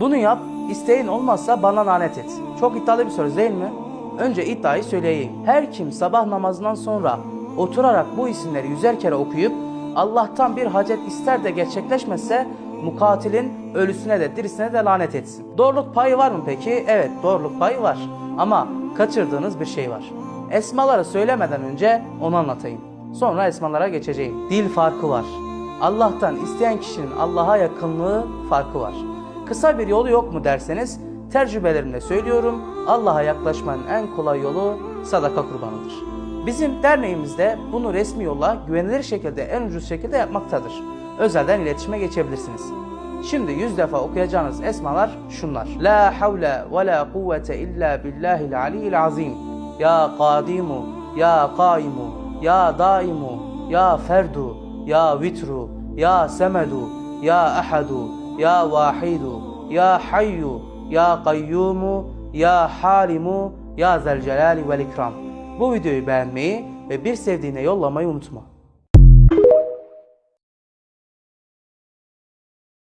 Bunu yap, isteğin olmazsa bana lanet et. Çok iddialı bir söz değil mi? Önce iddiayı söyleyeyim. Her kim sabah namazından sonra oturarak bu isimleri 100'er kere okuyup Allah'tan bir hacet ister de gerçekleşmezse mukatilin ölüsüne de dirisine de lanet etsin. Doğruluk payı var mı peki? Evet, doğruluk payı var. Ama kaçırdığınız bir şey var. Esmaları söylemeden önce onu anlatayım. Sonra esmalara geçeceğim. Dil farkı var. Allah'tan isteyen kişinin Allah'a yakınlığı farkı var. Kısa bir yolu yok mu derseniz, tecrübelerimle söylüyorum, Allah'a yaklaşmanın en kolay yolu sadaka kurbanıdır. Bizim derneğimizde bunu resmi yolla güvenilir şekilde, en ucuz şekilde yapmaktadır. Özelden iletişime geçebilirsiniz. Şimdi 100 defa okuyacağınız esmalar şunlar. La havle ve la kuvvete illa billahil aliyyil azim. Ya kadimu, ya kaimu, ya daimu, ya ferdu, ya vitru, ya semedu, ya ahadu, ya vahidu, ya hayyu, ya kayyumu, ya halimu, ya zelcelali vel ikram. Bu videoyu beğenmeyi ve bir sevdiğine yollamayı unutma.